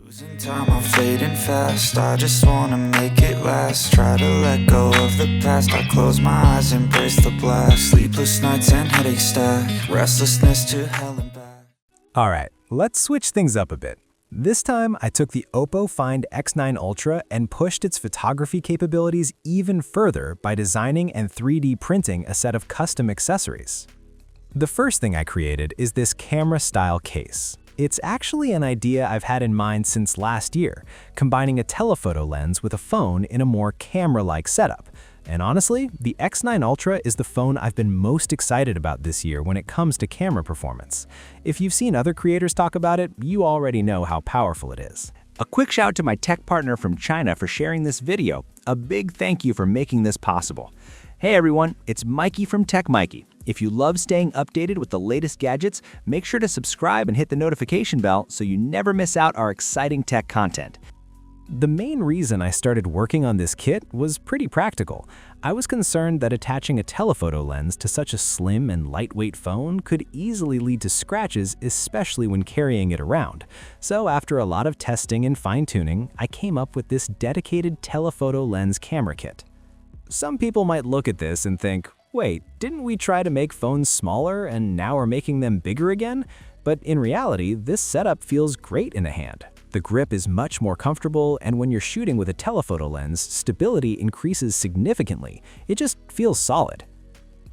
Losing time, I'm fading fast. I just wanna make it last. Try to let go of the past. I close my eyes, embrace the blast. Sleepless nights and headache stack. Restlessness to hell and back. Alright, let's switch things up a bit. This time, I took the OPPO Find X9 Ultra and pushed its photography capabilities even further by designing and 3D printing a set of custom accessories. The first thing I created is this camera-style case. It's actually an idea I've had in mind since last year, combining a telephoto lens with a phone in a more camera-like setup. And honestly, the X9 Ultra is the phone I've been most excited about this year when it comes to camera performance. If you've seen other creators talk about it, you already know how powerful it is. A quick shout to my tech partner from China for sharing this video. A big thank you for making this possible. Hey everyone, it's Maiky from techmaiky. If you love staying updated with the latest gadgets, make sure to subscribe and hit the notification bell so you never miss out our exciting tech content. The main reason I started working on this kit was pretty practical. I was concerned that attaching a telephoto lens to such a slim and lightweight phone could easily lead to scratches, especially when carrying it around. So after a lot of testing and fine-tuning, I came up with this dedicated telephoto lens camera kit. Some people might look at this and think, wait, didn't we try to make phones smaller and now we're making them bigger again? But in reality, this setup feels great in the hand. The grip is much more comfortable, and when you're shooting with a telephoto lens, stability increases significantly. It just feels solid.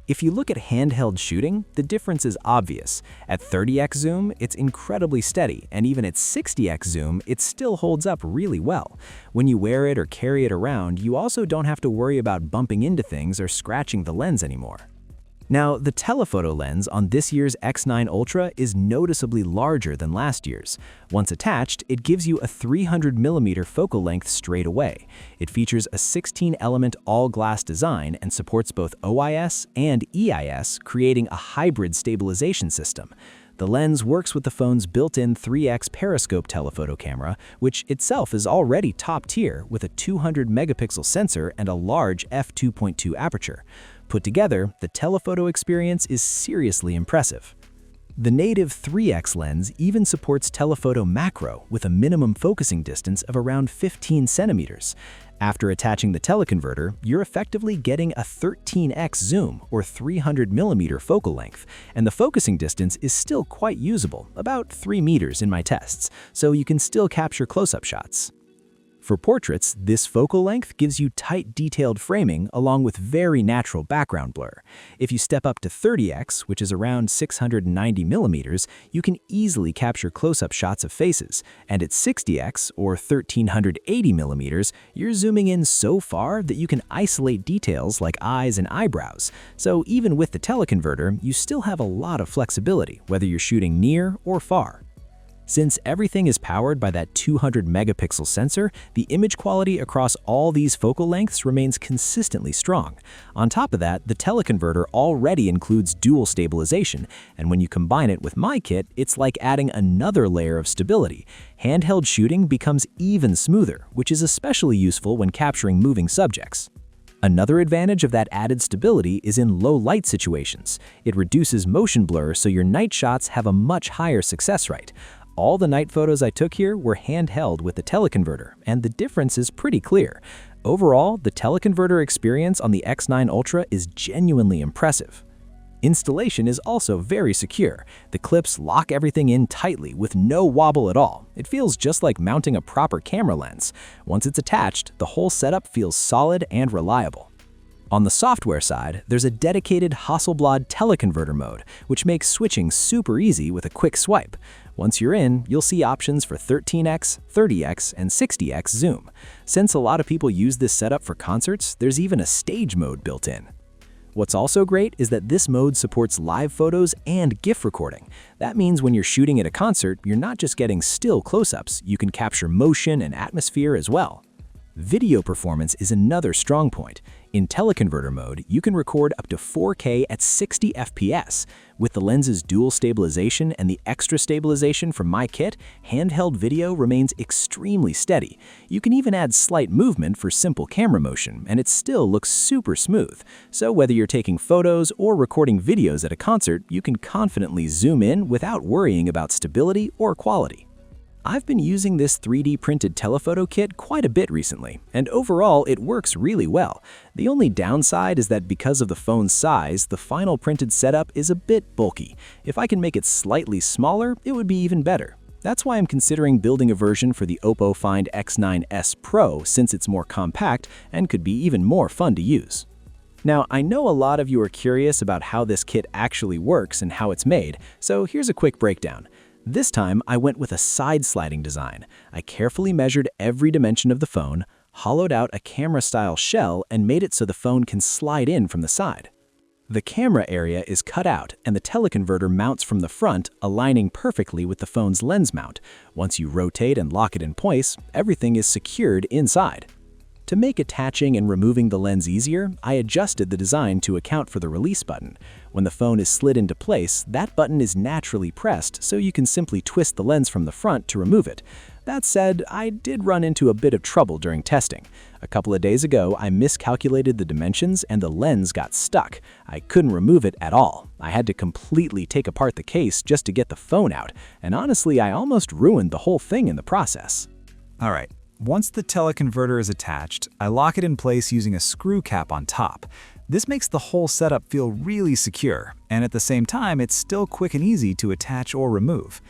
If you look at handheld shooting, the difference is obvious. At 30x zoom, it's incredibly steady, and even at 60x zoom, it still holds up really well. When you wear it or carry it around, you also don't have to worry about bumping into things or scratching the lens anymore. Now, the telephoto lens on this year's X9 Ultra is noticeably larger than last year's. Once attached, it gives you a 300mm focal length straight away. It features a 16-element all-glass design and supports both OIS and EIS, creating a hybrid stabilization system. The lens works with the phone's built-in 3x periscope telephoto camera, which itself is already top tier with a 200-megapixel sensor and a large f2.2 aperture. Put together, the telephoto experience is seriously impressive. The native 3x lens even supports telephoto macro with a minimum focusing distance of around 15 centimeters. After attaching the teleconverter, you're effectively getting a 13x zoom or 300mm focal length, and the focusing distance is still quite usable, about 3 meters in my tests, so you can still capture close-up shots. For portraits, this focal length gives you tight detailed framing along with very natural background blur. If you step up to 30x, which is around 690mm, you can easily capture close-up shots of faces, and at 60x or 1380mm, you're zooming in so far that you can isolate details like eyes and eyebrows. So even with the teleconverter, you still have a lot of flexibility, whether you're shooting near or far. Since everything is powered by that 200-megapixel sensor, the image quality across all these focal lengths remains consistently strong. On top of that, the teleconverter already includes dual stabilization, and when you combine it with my kit, it's like adding another layer of stability. Handheld shooting becomes even smoother, which is especially useful when capturing moving subjects. Another advantage of that added stability is in low light situations. It reduces motion blur, so your night shots have a much higher success rate. All the night photos I took here were handheld with the teleconverter, and the difference is pretty clear. Overall, the teleconverter experience on the X9 Ultra is genuinely impressive. Installation is also very secure. The clips lock everything in tightly with no wobble at all. It feels just like mounting a proper camera lens. Once it's attached, the whole setup feels solid and reliable. On the software side, there's a dedicated Hasselblad teleconverter mode, which makes switching super easy with a quick swipe. Once you're in, you'll see options for 13x, 30x, and 60x zoom. Since a lot of people use this setup for concerts, there's even a stage mode built in. What's also great is that this mode supports live photos and GIF recording. That means when you're shooting at a concert, you're not just getting still close-ups, you can capture motion and atmosphere as well. Video performance is another strong point. In teleconverter mode, you can record up to 4K at 60 FPS. With the lens's dual stabilization and the extra stabilization from my kit, handheld video remains extremely steady. You can even add slight movement for simple camera motion, and it still looks super smooth. So whether you're taking photos or recording videos at a concert, you can confidently zoom in without worrying about stability or quality. I've been using this 3D printed telephoto kit quite a bit recently, and overall it works really well. The only downside is that because of the phone's size, the final printed setup is a bit bulky. If I can make it slightly smaller, it would be even better. That's why I'm considering building a version for the OPPO Find X9 Pro since it's more compact and could be even more fun to use. Now, I know a lot of you are curious about how this kit actually works and how it's made, so here's a quick breakdown. This time, I went with a side-sliding design. I carefully measured every dimension of the phone, hollowed out a camera-style shell, and made it so the phone can slide in from the side. The camera area is cut out, and the teleconverter mounts from the front, aligning perfectly with the phone's lens mount. Once you rotate and lock it in place, everything is secured inside. To make attaching and removing the lens easier, I adjusted the design to account for the release button. When the phone is slid into place, that button is naturally pressed, so you can simply twist the lens from the front to remove it. That said, I did run into a bit of trouble during testing. A couple of days ago, I miscalculated the dimensions and the lens got stuck. I couldn't remove it at all. I had to completely take apart the case just to get the phone out, and honestly, I almost ruined the whole thing in the process. All right. Once the teleconverter is attached, I lock it in place using a screw cap on top. This makes the whole setup feel really secure, and at the same time, it's still quick and easy to attach or remove.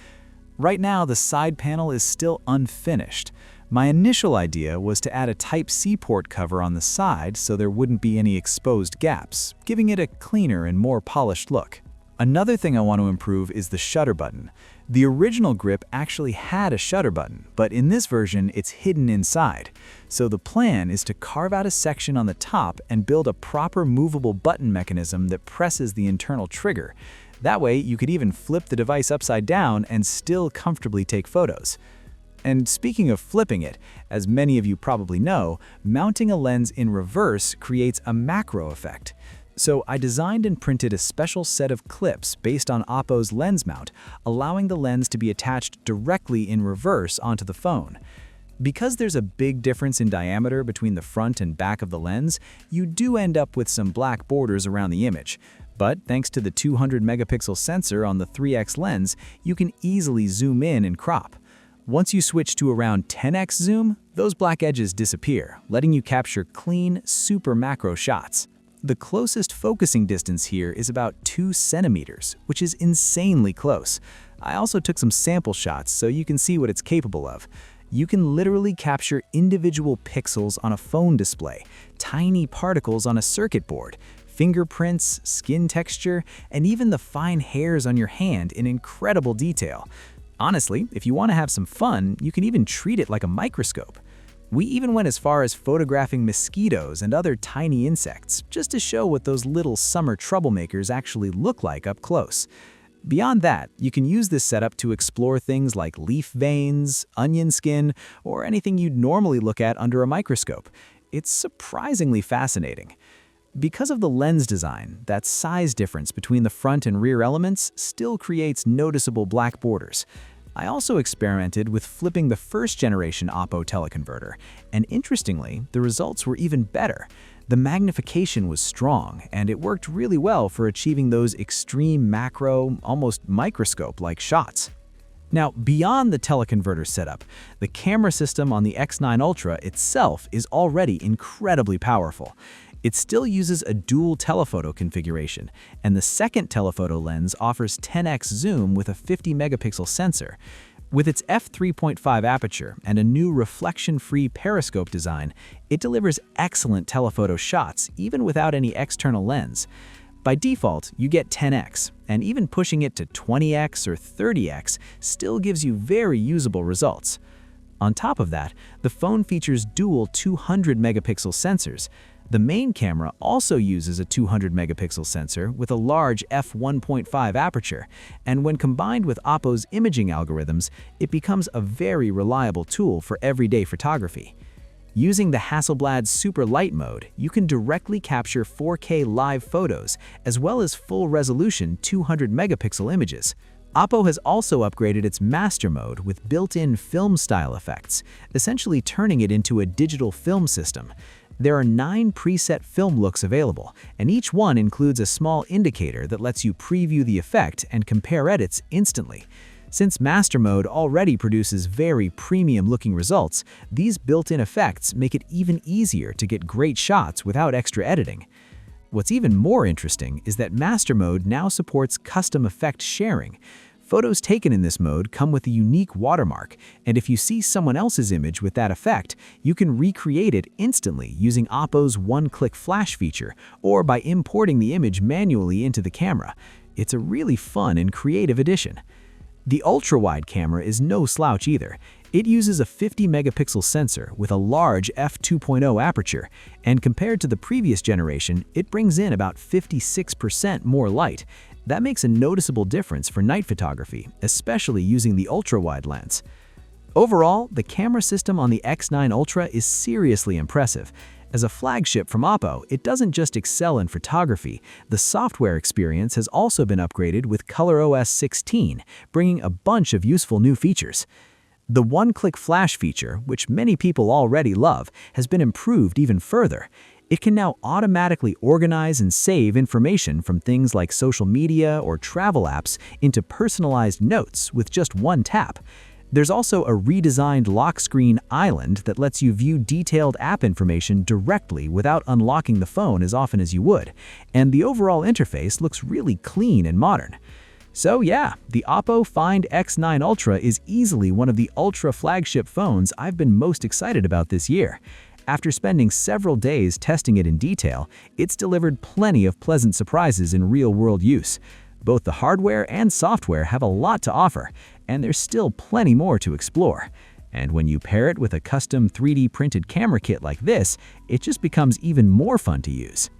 Right now, the side panel is still unfinished. My initial idea was to add a Type-C port cover on the side so there wouldn't be any exposed gaps, giving it a cleaner and more polished look. Another thing I want to improve is the shutter button. The original grip actually had a shutter button, but in this version it's hidden inside. So the plan is to carve out a section on the top and build a proper movable button mechanism that presses the internal trigger. That way you could even flip the device upside down and still comfortably take photos. And speaking of flipping it, as many of you probably know, mounting a lens in reverse creates a macro effect. So I designed and printed a special set of clips based on OPPO's lens mount, allowing the lens to be attached directly in reverse onto the phone. Because there's a big difference in diameter between the front and back of the lens, you do end up with some black borders around the image. But thanks to the 200-megapixel sensor on the 3x lens, you can easily zoom in and crop. Once you switch to around 10x zoom, those black edges disappear, letting you capture clean, super macro shots. The closest focusing distance here is about 2 centimeters, which is insanely close. I also took some sample shots so you can see what it's capable of. You can literally capture individual pixels on a phone display, tiny particles on a circuit board, fingerprints, skin texture, and even the fine hairs on your hand in incredible detail. Honestly, if you want to have some fun, you can even treat it like a microscope. We even went as far as photographing mosquitoes and other tiny insects, just to show what those little summer troublemakers actually look like up close. Beyond that, you can use this setup to explore things like leaf veins, onion skin, or anything you'd normally look at under a microscope. It's surprisingly fascinating. Because of the lens design, that size difference between the front and rear elements still creates noticeable black borders. I also experimented with flipping the first-generation OPPO teleconverter, and interestingly, the results were even better. The magnification was strong, and it worked really well for achieving those extreme macro, almost microscope-like shots. Now, beyond the teleconverter setup, the camera system on the X9 Ultra itself is already incredibly powerful. It still uses a dual telephoto configuration, and the second telephoto lens offers 10x zoom with a 50-megapixel sensor. With its f3.5 aperture and a new reflection-free periscope design, it delivers excellent telephoto shots even without any external lens. By default, you get 10x, and even pushing it to 20x or 30x still gives you very usable results. On top of that, the phone features dual 200-megapixel sensors. The main camera also uses a 200-megapixel sensor with a large f1.5 aperture, and when combined with OPPO's imaging algorithms, it becomes a very reliable tool for everyday photography. Using the Hasselblad Super Light mode, you can directly capture 4K live photos, as well as full-resolution 200-megapixel images. OPPO has also upgraded its master mode with built-in film-style effects, essentially turning it into a digital film system. There are 9 preset film looks available, and each one includes a small indicator that lets you preview the effect and compare edits instantly. Since Master Mode already produces very premium-looking results, these built-in effects make it even easier to get great shots without extra editing. What's even more interesting is that Master Mode now supports custom effect sharing. Photos taken in this mode come with a unique watermark, and if you see someone else's image with that effect, you can recreate it instantly using OPPO's one-click flash feature or by importing the image manually into the camera. It's a really fun and creative addition. The ultra-wide camera is no slouch either. It uses a 50-megapixel sensor with a large f2.0 aperture, and compared to the previous generation, it brings in about 56% more light. That makes a noticeable difference for night photography, especially using the ultra-wide lens. Overall, the camera system on the X9 Ultra is seriously impressive. As a flagship from OPPO, it doesn't just excel in photography. The software experience has also been upgraded with ColorOS 16, bringing a bunch of useful new features. The one-click flash feature, which many people already love, has been improved even further. It can now automatically organize and save information from things like social media or travel apps into personalized notes with just one tap. There's also a redesigned lock screen island that lets you view detailed app information directly without unlocking the phone as often as you would, and the overall interface looks really clean and modern. So yeah, the OPPO Find X9 Ultra is easily one of the ultra flagship phones I've been most excited about this year. After spending several days testing it in detail, it's delivered plenty of pleasant surprises in real-world use. Both the hardware and software have a lot to offer, and there's still plenty more to explore. And when you pair it with a custom 3D printed camera kit like this, it just becomes even more fun to use.